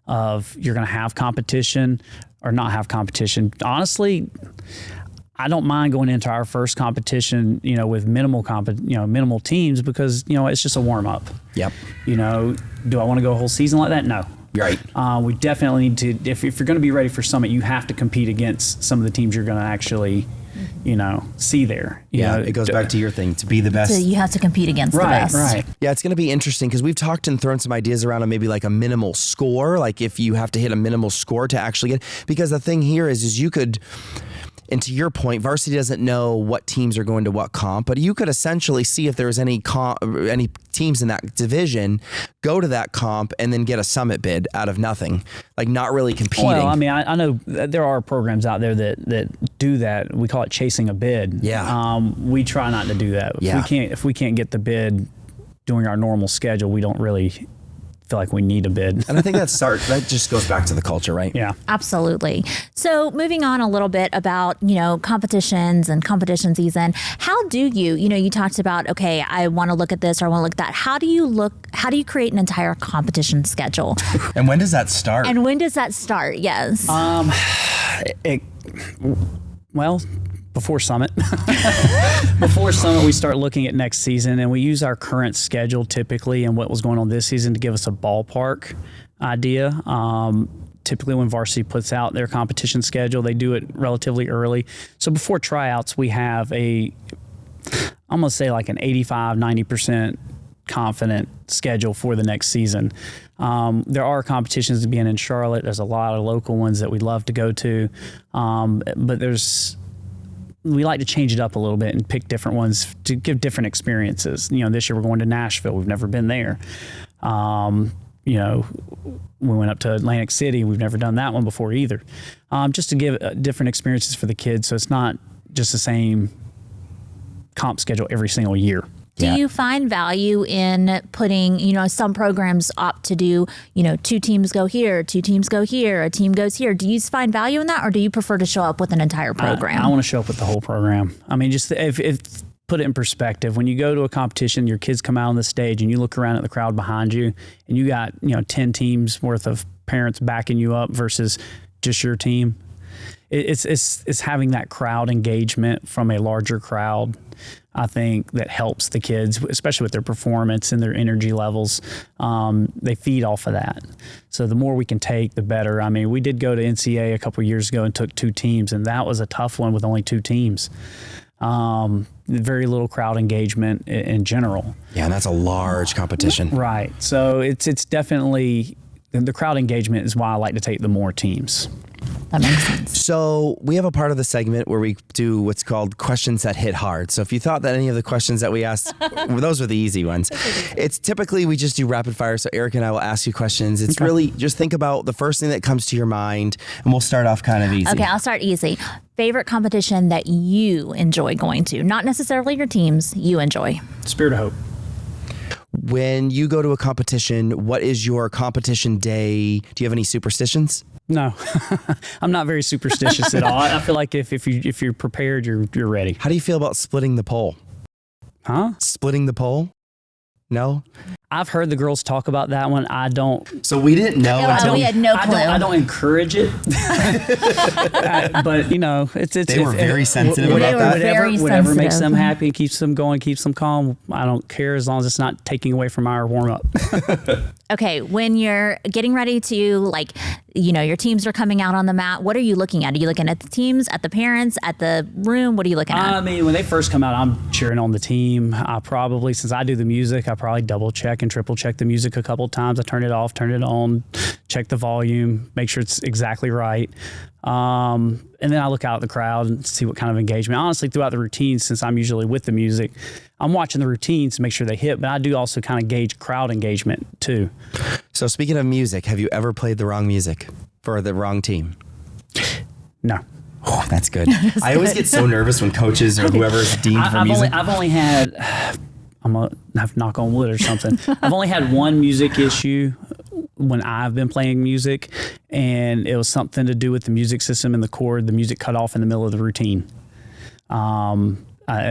of you're going to have competition or not have competition. Honestly, I don't mind going into our first competition, with minimal teams because, it's just a warm up. Yep. Do I want to go a whole season like that? No. Right. We definitely need to, if you're going to be ready for Summit, you have to compete against some of the teams you're going to actually, see there. It goes back to your thing, to be the best. So you have to compete against the best. Right. Yeah, it's going to be interesting because we've talked and thrown some ideas around on maybe like a minimal score, like if you have to hit a minimal score to actually get, because the thing here is you could, and to your point, varsity doesn't know what teams are going to what comp, but you could essentially see if there's any teams in that division, go to that comp and then get a Summit bid out of nothing, like not really competing. Well, I know there are programs out there that do that. We call it chasing a bid. Yeah. We try not to do that. If we can't get the bid during our normal schedule, we don't really feel like we need a bid. And I think that just goes back to the culture, right? Yeah. Absolutely. So moving on a little bit about, competitions and competition season, how do you talked about, okay, I want to look at this or I want to look at that. How do you create an entire competition schedule? And when does that start? Yes. Before Summit. Before Summit, we start looking at next season, and we use our current schedule typically and what was going on this season to give us a ballpark idea. Typically when varsity puts out their competition schedule, they do it relatively early. So before tryouts, we have I'm going to say like an 85, 90% confident schedule for the next season. There are competitions being in Charlotte. There's a lot of local ones that we'd love to go to. But we like to change it up a little bit and pick different ones to give different experiences. This year we're going to Nashville. We've never been there. We went up to Atlantic City. We've never done that one before either. Just to give different experiences for the kids. So it's not just the same comp schedule every single year. Do you find value in putting, some programs opt to do, 2 teams go here, 2 teams go here, a team goes here. Do you find value in that, or do you prefer to show up with an entire program? I want to show up with the whole program. Just if put it in perspective, when you go to a competition, your kids come out on the stage and you look around at the crowd behind you and you got, 10 teams worth of parents backing you up versus just your team. It's having that crowd engagement from a larger crowd, I think, that helps the kids, especially with their performance and their energy levels. They feed off of that. So the more we can take, the better. We did go to NCAA a couple of years ago and took 2 teams, and that was a tough one with only 2 teams. Very little crowd engagement in general. Yeah, and that's a large competition. Right. So it's definitely, the crowd engagement is why I like to take the more teams. That makes sense. So we have a part of the segment where we do what's called questions that hit hard. So if you thought that any of the questions that we asked, those are the easy ones. It's typically we just do rapid fire. So Eric and I will ask you questions. It's really just think about the first thing that comes to your mind, and we'll start off kind of easy. Okay, I'll start easy. Favorite competition that you enjoy going to? Not necessarily your teams, you enjoy. Spirit of Hope. When you go to a competition, what is your competition day? Do you have any superstitions? No, I'm not very superstitious at all. I feel like if you're prepared, you're ready. How do you feel about splitting the pole? Huh? Splitting the pole? No? I've heard the girls talk about that one. I don't. So we didn't know until we had no clue. I don't encourage it. But they were very sensitive about that. Whatever makes them happy, keeps them going, keeps them calm. I don't care as long as it's not taking away from our warm up. Okay, when you're getting ready to, like, your teams are coming out on the mat, what are you looking at? Are you looking at the teams, at the parents, at the room? What are you looking at? I mean, when they first come out, I'm cheering on the team. I probably, since I do the music, I probably double check and triple check the music a couple of times. I turn it off, turn it on, check the volume, make sure it's exactly right. And then I look out at the crowd and see what kind of engagement. Honestly, throughout the routine, since I'm usually with the music, I'm watching the routines to make sure they hit, but I do also kind of gauge crowd engagement too. So speaking of music, have you ever played the wrong music for the wrong team? No. Oh, that's good. I always get so nervous when coaches or whoever's deemed for music. I've only had, I'm going to have to knock on wood or something. I've only had one music issue when I've been playing music, and it was something to do with the music system and the chord. The music cut off in the middle of the routine. We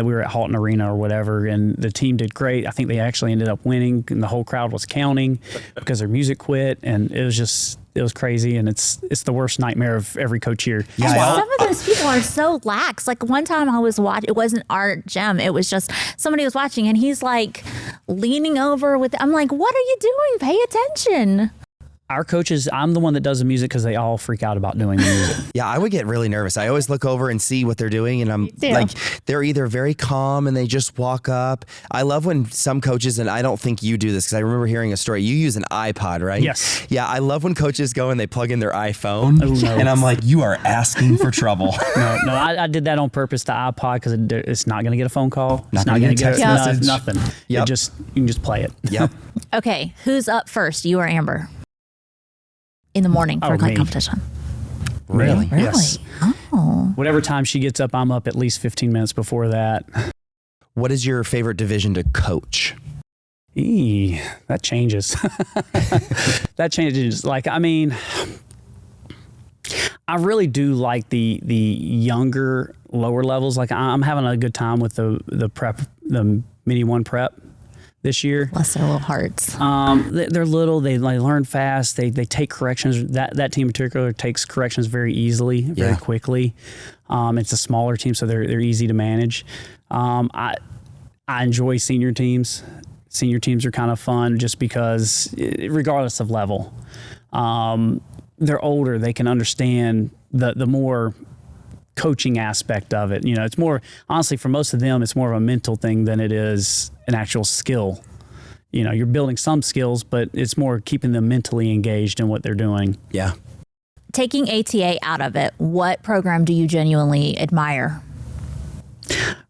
were at Halton Arena or whatever, and the team did great. I think they actually ended up winning, and the whole crowd was counting because their music quit, and it was crazy, and it's the worst nightmare of every coach year. Yeah, some of those people are so lax. Like one time I was watching, it wasn't our gym, it was just somebody was watching, and he's like leaning over with, I'm like, what are you doing? Pay attention. Our coaches, I'm the one that does the music because they all freak out about doing the music. Yeah, I would get really nervous. I always look over and see what they're doing, and I'm like, they're either very calm and they just walk up. I love when some coaches, and I don't think you do this because I remember hearing a story. You use an iPod, right? Yes. Yeah, I love when coaches go and they plug in their iPhone, no. and I'm like, you are asking for trouble. No, I did that on purpose to iPod because it's not going to get a phone call. Not going to get a text message. Nothing. Yep. You can just play it. Yep. Okay, who's up first, you or Amber? In the morning for a competition. Really? Yes. Oh. Whatever time she gets up, I'm up at least 15 minutes before that. What is your favorite division to coach? That changes. That changes. Like, I mean, I really do like the younger, lower levels. Like, I'm having a good time with the prep, the Mini 1 prep this year. Bless their little hearts. They're little. They learn fast. They take corrections. That team in particular takes corrections very easily, very quickly. It's a smaller team, so they're easy to manage. I enjoy senior teams. Senior teams are kind of fun just because, regardless of level, they're older. They can understand the more coaching aspect of it. It's more, honestly, for most of them, it's more of a mental thing than it is an actual skill. You're building some skills, but it's more keeping them mentally engaged in what they're doing. Yeah. Taking ATA out of it, what program do you genuinely admire?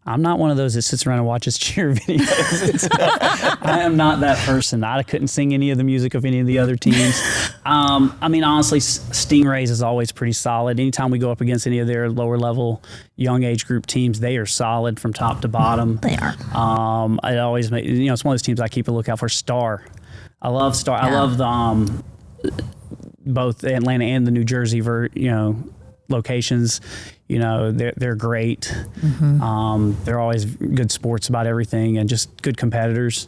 I'm not one of those that sits around and watches cheer videos. I am not that person. I couldn't sing any of the music of any of the other teams. I mean, honestly, Stingrays is always pretty solid. Anytime we go up against any of their lower level young age group teams, they are solid from top to bottom. They are. I always make, it's one of those teams I keep a lookout for. Star. I love Star. Yeah. I love the both the Atlanta and the New Jersey locations. They're great. Mm-hmm. They're always good sports about everything and just good competitors.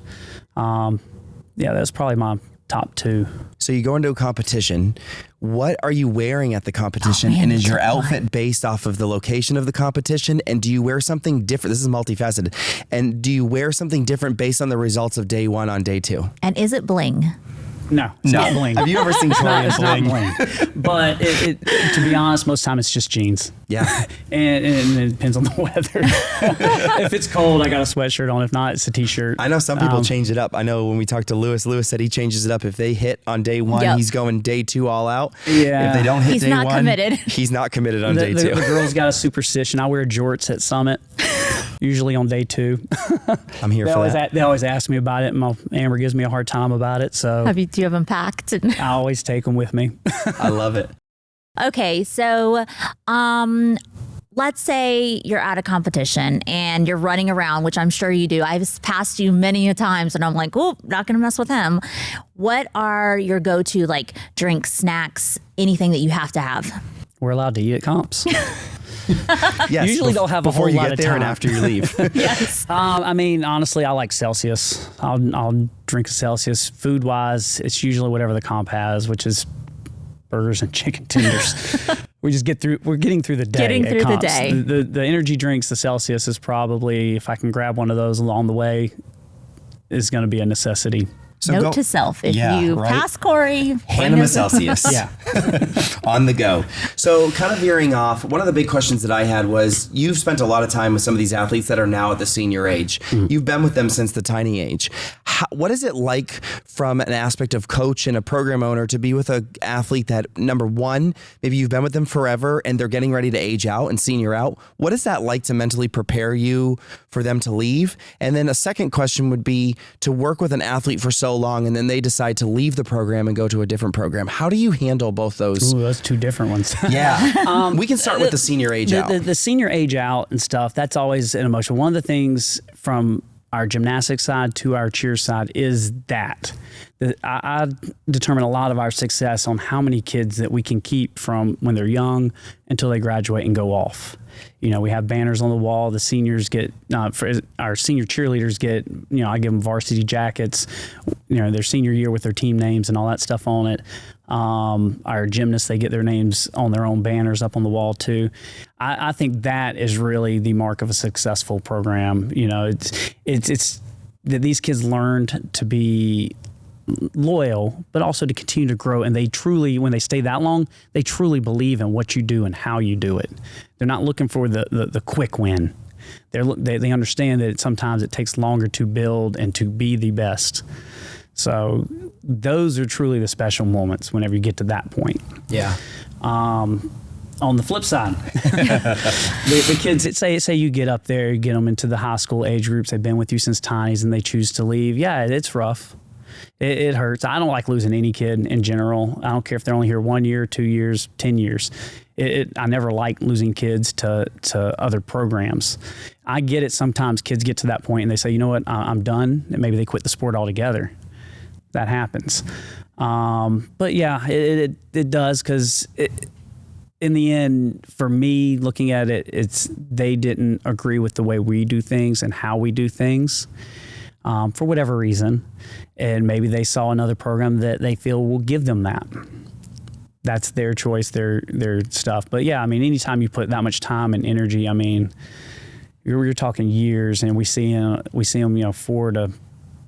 That's probably my top two. So you go into a competition. What are you wearing at the competition? And is your outfit based off of the location of the competition? And do you wear something different? This is multifaceted. And do you wear something different based on the results of day one on day two? And is it bling? No, it's not bling. Have you ever seen Cory in bling? Not bling. But to be honest, most time it's just jeans. Yeah. and it depends on the weather. If it's cold, I got a sweatshirt on. If not, it's a t-shirt. I know some people change it up. I know when we talked to Lewis said he changes it up. If they hit on day one, he's going day two all out. Yeah. If they don't hit day one, committed. He's not committed on day two. The girl's got a superstition. I wear jorts at Summit. Usually on day two. I'm here for that. They always ask me about it, and Amber gives me a hard time about it. So do you have them packed? I always take them with me. I love it. Okay, so let's say you're at a competition and you're running around, which I'm sure you do. I've passed you many a times, and I'm like, oh, not going to mess with him. What are your go-to drinks, snacks, anything that you have to have? We're allowed to eat at comps. Yes, usually they'll have a whole lot of time. Before you get there and after you leave. Yes. I mean, honestly, I like Celsius. I'll drink a Celsius. Food-wise, it's usually whatever the comp has, which is burgers and chicken tenders. We're getting through the day. Getting through the day. The energy drinks, the Celsius is probably, if I can grab one of those along the way, is going to be a necessity. So Note to self, if you pass Cory, hand him a Celsius. Yeah. On the go. So kind of veering off, one of the big questions that I had was, you've spent a lot of time with some of these athletes that are now at the senior age. You've been with them since the tiny age. What is it like from an aspect of coach and a program owner to be with an athlete that, number one, maybe you've been with them forever and they're getting ready to age out and senior out? What is that like to mentally prepare you for them to leave? And then a second question would be to work with an athlete for so long and then they decide to leave the program and go to a different program. How do you handle both those? Ooh, those two different ones. Yeah. We can start with the senior age out. The senior age out and stuff, that's always an emotion. One of the things from our gymnastics side to our cheer side is that I determine a lot of our success on how many kids that we can keep from when they're young until they graduate and go off. You know, we have banners on the wall. The seniors get, for our senior cheerleaders get, you know, I give them varsity jackets, you know, their senior year with their team names and all that stuff on it. Our gymnasts, they get their names on their own banners up on the wall too. I think that is really the mark of a successful program. You know, it's that these kids learned to be loyal, but also to continue to grow. And they truly, when they stay that long, they truly believe in what you do and how you do it. They're not looking for the quick win. They understand that sometimes it takes longer to build and to be the best. So those are truly the special moments whenever you get to that point. Yeah. On the flip side, the kids, say you get up there, you get them into the high school age groups, they've been with you since tinies and they choose to leave. Yeah, it's rough. It hurts. I don't like losing any kid in general. I don't care if they're only here 1 year, 2 years, 10 years. I never like losing kids to other programs. I get it. Sometimes kids get to that point and they say, you know what, I'm done. And maybe they quit the sport altogether. That happens. But yeah, it does, because in the end, for me, looking at it, they didn't agree with the way we do things and how we do things. For whatever reason, and maybe they saw another program that they feel will give them that. That's their choice, their stuff. But yeah, I mean, anytime you put that much time and energy, I mean, you're talking years, and we see them, you know, 4 to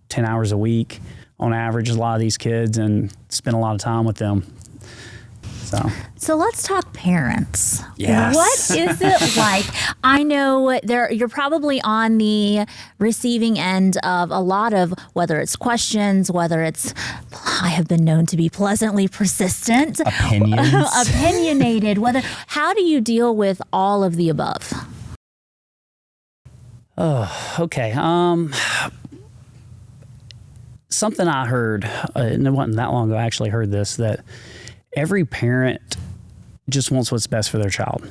10 hours a week on average. A lot of these kids, and spend a lot of time with them. So let's talk parents. Yes. What is it like? I know you're probably on the receiving end of a lot of, whether it's questions, whether it's, I have been known to be pleasantly persistent, opinionated, how do you deal with all of the above? Oh, okay. Something I heard, and it wasn't that long ago, I actually heard this, that every parent just wants what's best for their child.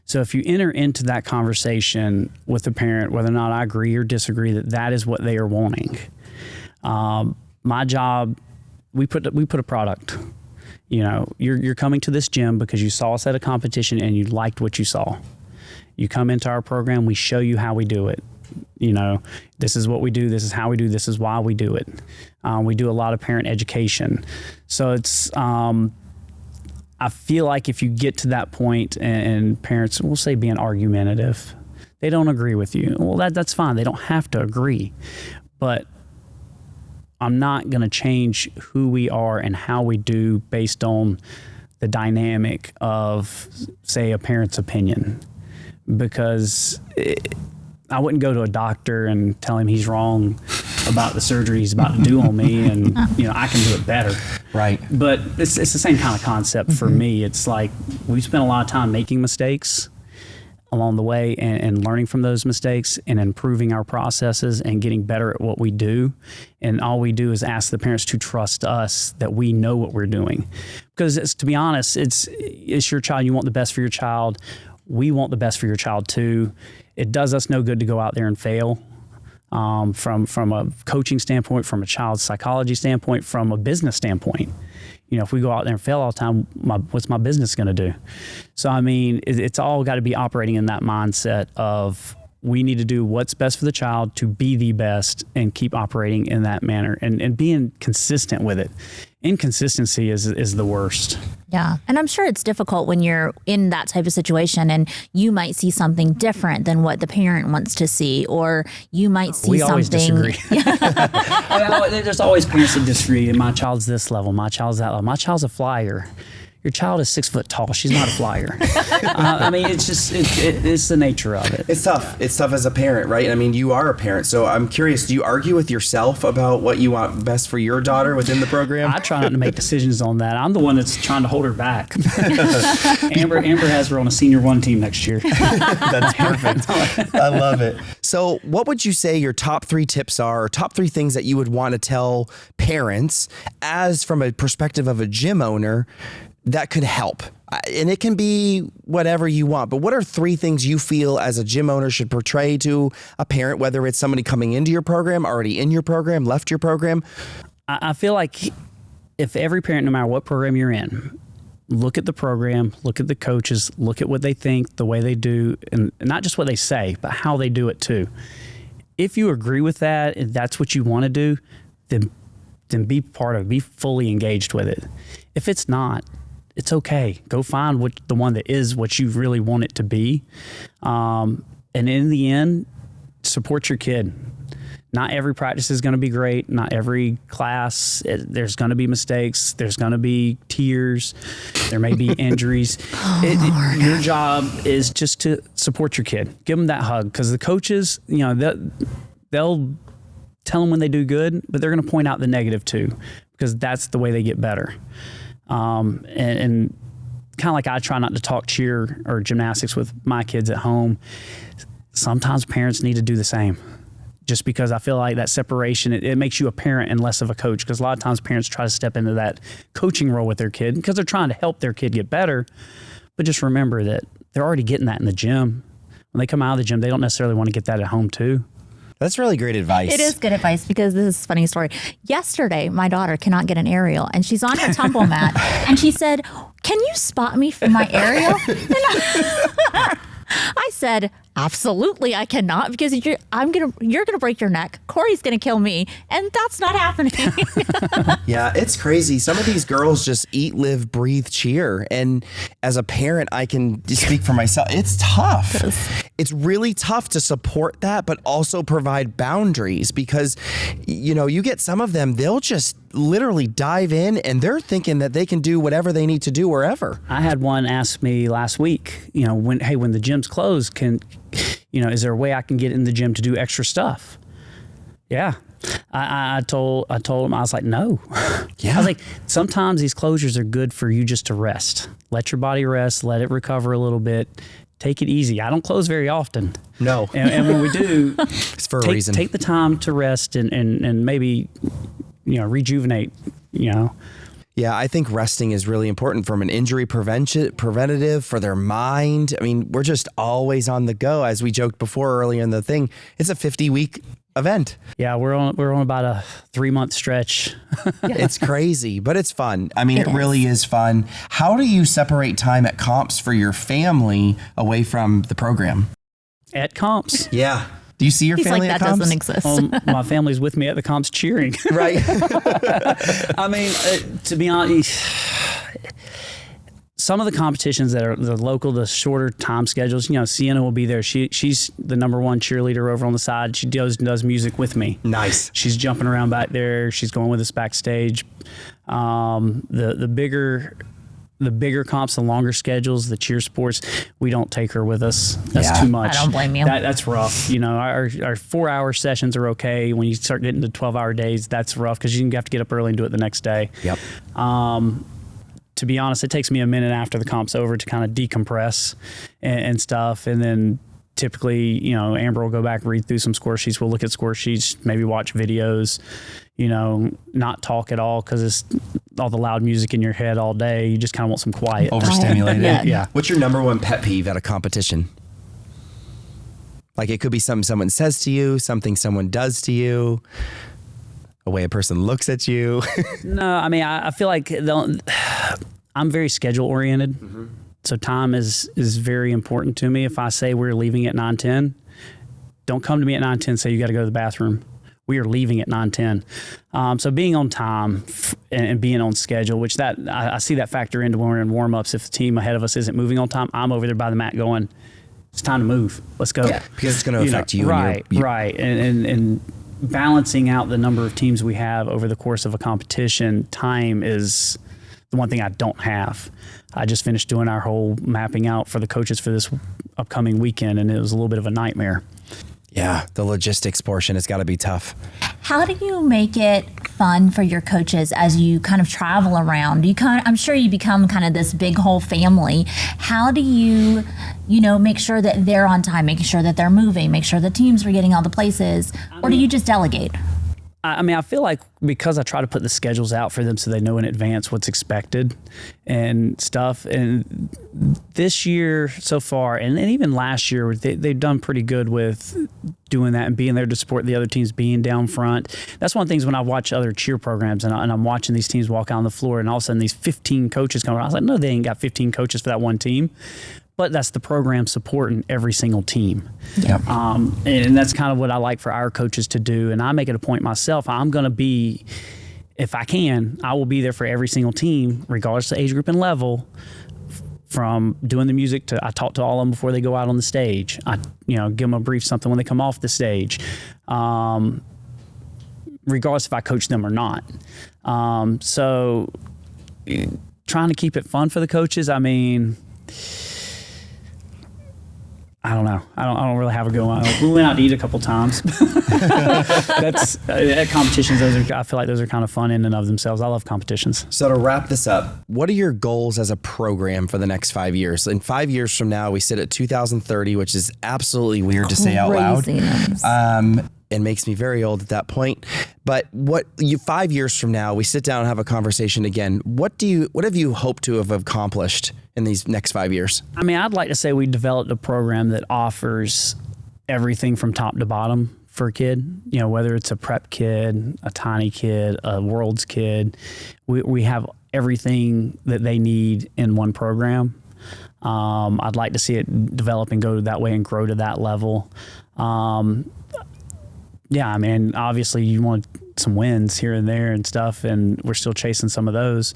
So if you enter into that conversation with the parent, whether or not I agree or disagree that is what they are wanting, my job, we put a product. You know, you're coming to this gym because you saw us at a competition and you liked what you saw. You come into our program, we show you how we do it. You know, this is what we do, this is how we do, this is why we do it. We do a lot of parent education. So it's, I feel like if you get to that point and parents, we'll say, being argumentative, they don't agree with you. Well, that's fine. They don't have to agree. But I'm not going to change who we are and how we do based on the dynamic of, say, a parent's opinion. Because I wouldn't go to a doctor and tell him he's wrong about the surgery he's about to do on me, and you know, I can do it better. Right. But it's the same kind of concept for me. It's like we spent a lot of time making mistakes along the way and learning from those mistakes and improving our processes and getting better at what we do. And all we do is ask the parents to trust us that we know what we're doing. Because to be honest, it's your child. You want the best for your child. We want the best for your child too. It does us no good to go out there and fail. From a coaching standpoint, from a child's psychology standpoint, from a business standpoint. You know, if we go out there and fail all the time, what's my business going to do? So, I mean, it's all got to be operating in that mindset of we need to do what's best for the child to be the best and keep operating in that manner and being consistent with it. Inconsistency is the worst. Yeah. And I'm sure it's difficult when you're in that type of situation and you might see something different than what the parent wants to see, or you might see we something. Always disagree. There's always parents that disagree. My child's this level. My child's that level. My child's a flyer. Your child is 6 foot tall. She's not a flyer. I mean, it's just, it's the nature of it. It's tough. It's tough as a parent, right? I mean, you are a parent. So I'm curious, do you argue with yourself about what you want best for your daughter within the program? I try not to make decisions on that. I'm the one that's trying to hold her back. Amber has her on a senior 1 team next year. That's perfect. I love it. So what would you say your top 3 tips are, or top 3 things that you would want to tell parents as from a perspective of a gym owner that could help? And it can be whatever you want, but what are 3 things you feel as a gym owner should portray to a parent, whether it's somebody coming into your program, already in your program, left your program? I feel like if every parent, no matter what program you're in, look at the program, look at the coaches, look at what they think, the way they do, and not just what they say, but how they do it too. If you agree with that, and that's what you want to do, then be part of it, be fully engaged with it. If it's not, it's okay. Go find the one that is what you really want it to be. And in the end, support your kid. Not every practice is going to be great. Not every class. There's going to be mistakes. There's going to be tears. There may be injuries. Your job is just to support your kid. Give them that hug, because the coaches, they'll tell them when they do good, but they're going to point out the negative too, because that's the way they get better. And kind of like I try not to talk cheer or gymnastics with my kids at home. Sometimes parents need to do the same, just because I feel like that separation, it makes you a parent and less of a coach, because a lot of times parents try to step into that coaching role with their kid because they're trying to help their kid get better. But just remember that they're already getting that in the gym. When they come out of the gym, they don't necessarily want to get that at home too. That's really great advice. It is good advice, because this is a funny story. Yesterday, my daughter cannot get an aerial, and she's on her tumble mat, and she said, "Can you spot me for my aerial?" And I said, "Absolutely, I cannot, because you're gonna break your neck. Cory's gonna kill me, and that's not happening." Yeah, it's crazy. Some of these girls just eat, live, breathe cheer. And as a parent, I can speak for myself. It's tough. It's really tough to support that, but also provide boundaries, because, you get some of them, they'll just literally dive in and they're thinking that they can do whatever they need to do wherever. I had one ask me last week, when the gym's closed, is there a way I can get in the gym to do extra stuff? Yeah. I told him, I was like, no. Yeah. I was like, sometimes these closures are good for you just to rest. Let your body rest, let it recover a little bit. Take it easy. I don't close very often. No. And when we do, it's for a reason. Take the time to rest and maybe, rejuvenate, Yeah, I think resting is really important from an injury preventative for their mind. I mean, we're just always on the go. As we joked before earlier in the thing, it's a 50-week event. Yeah, we're on about a 3-month stretch. It's crazy, but it's fun. I mean, it really is fun. How do you separate time at comps for your family away from the program? At comps? Yeah. Do you see your family at comps? He's like, that doesn't exist. My family's with me at the comps cheering. Right. I mean, to be honest, some of the competitions that are the local, the shorter time schedules, Sienna will be there. She's the -- cheerleader over on the side. She does music with me. Nice. She's jumping around back there. She's going with us backstage. The bigger comps, the longer schedules, the cheer sports, we don't take her with us. That's too much. I don't blame you. That's rough. Our 4-hour sessions are okay. When you start getting to 12-hour days, that's rough, because you have to get up early and do it the next day. Yep. To be honest, it takes me a minute after the comp's over to kind of decompress and stuff. And then typically, Amber will go back, read through some score sheets. We'll look at score sheets, maybe watch videos, not talk at all, because it's all the loud music in your head all day. You just kind of want some quiet. Overstimulated. Yeah. What's your number one pet peeve at a competition? Like, it could be something someone says to you, something someone does to you, a way a person looks at you. No, I mean, I feel like I'm very schedule oriented. Mm-hmm. So time is very important to me. If I say we're leaving at 9:10, Don't come to me at 9:10, say you got to go to the bathroom. We are leaving at 9:10. So being on time and being on schedule, which that I see that factor into when we're in warm-ups. If the team ahead of us isn't moving on time, I'm over there by the mat going, it's time to move. Let's go. Yeah, because it's going to affect you. Right. And balancing out the number of teams we have over the course of a competition, time is the one thing I don't have. I just finished doing our whole mapping out for the coaches for this upcoming weekend, and it was a little bit of a nightmare. Yeah, the logistics portion has got to be tough. How do you make it fun for your coaches as you kind of travel around? I'm sure you become kind of this big whole family. How do you make sure that they're on time, making sure that they're moving, make sure the teams are getting all the places, or do you just delegate? I mean, I feel like because I try to put the schedules out for them so they know in advance what's expected and stuff. And this year so far, and even last year, they've done pretty good with doing that and being there to support the other teams, being down front. That's one of the things when I watch other cheer programs and I'm watching these teams walk out on the floor and all of a sudden these 15 coaches come around. I was like, no, they ain't got 15 coaches for that one team. But that's the program supporting every single team. Yep. And that's kind of what I like for our coaches to do. And I make it a point myself. I'm going to be, if I can, I will be there for every single team, regardless of age group and level, from doing the music to I talk to all of them before they go out on the stage. I give them a brief something when they come off the stage, regardless if I coach them or not. So trying to keep it fun for the coaches, I mean, I don't know. I don't really have a go on. We went out to eat a couple times. That's at competitions. I feel like those are kind of fun in and of themselves. I love competitions. So to wrap this up, what are your goals as a program for the next 5 years? In 5 years from now, we sit at 2030, which is absolutely weird to say out loud. It makes me very old at that point. But 5 years from now, we sit down and have a conversation again. What have you hoped to have accomplished in these next 5 years? I mean, I'd like to say we developed a program that offers everything from top to bottom for a kid. Whether it's a prep kid, a tiny kid, a world's kid, we have everything that they need in one program. I'd like to see it develop and go that way and grow to that level. Yeah, I mean, obviously you want some wins here and there and stuff, and we're still chasing some of those.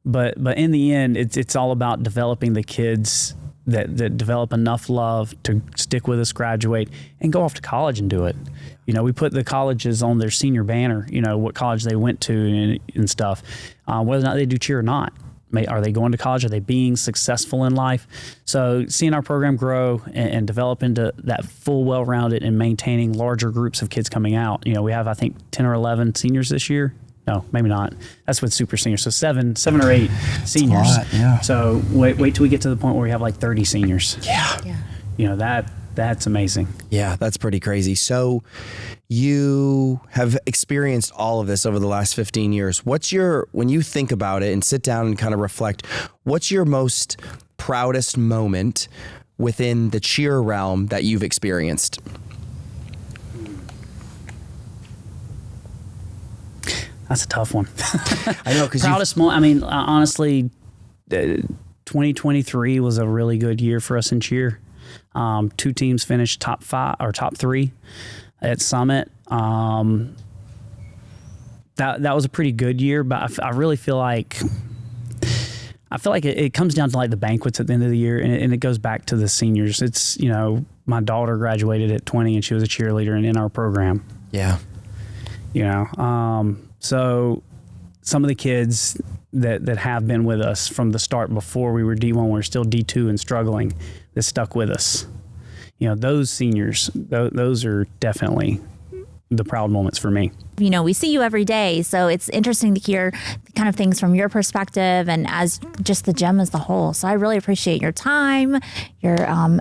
But in the end, it's all about developing the kids that develop enough love to stick with us, graduate, and go off to college and do it. We put the colleges on their senior banner, what college they went to and stuff, whether or not they do cheer or not. Are they going to college? Are they being successful in life? So seeing our program grow and develop into that full, well-rounded and maintaining larger groups of kids coming out. We have, I think, 10 or 11 seniors this year. No, maybe not. That's with super seniors. So seven or eight seniors. That's a lot, yeah. So wait till we get to the point where we have like 30 seniors. Yeah. That's amazing. Yeah, that's pretty crazy. So you have experienced all of this over the last 15 years. When you think about it and sit down and kind of reflect, what's your most proudest moment within the cheer realm that you've experienced? That's a tough one. I know, because proudest moment. I mean, honestly, 2023 was a really good year for us in cheer. 2 teams finished top 5 or top 3 at Summit. That was a pretty good year, but I really feel like it comes down to like the banquets at the end of the year, and it goes back to the seniors. It's my daughter graduated at 20 and she was a cheerleader in our program. Yeah. So some of the kids that have been with us from the start before we were D1, we were still D2 and struggling, that stuck with us. Those seniors, those are definitely the proud moments for me. We see you every day, so it's interesting to hear kind of things from your perspective and as just the gym as the whole. So I really appreciate your time, your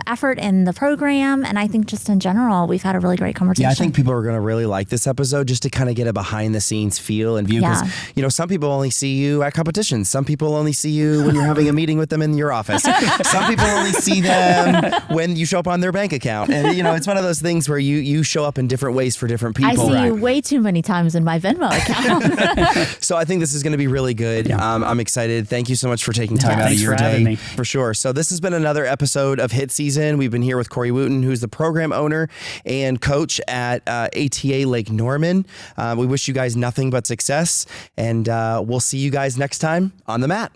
effort in the program, and I think just in general, we've had a really great conversation. Yeah, I think people are going to really like this episode just to kind of get a behind the scenes feel and view, because some people only see you at competitions. Some people only see you when you're having a meeting with them in your office. Some people only see them when you show up on their bank account. And it's one of those things where you show up in different ways for different people. I see you way too many times in my Venmo account. So I think this is going to be really good. Yeah. I'm excited. Thank you so much for taking time out of your day. For sure. So this has been another episode of Hit Season. We've been here with Cory Wooten, who's the program owner and coach at ATA Lake Norman. We wish you guys nothing but success, and we'll see you guys next time on the mat.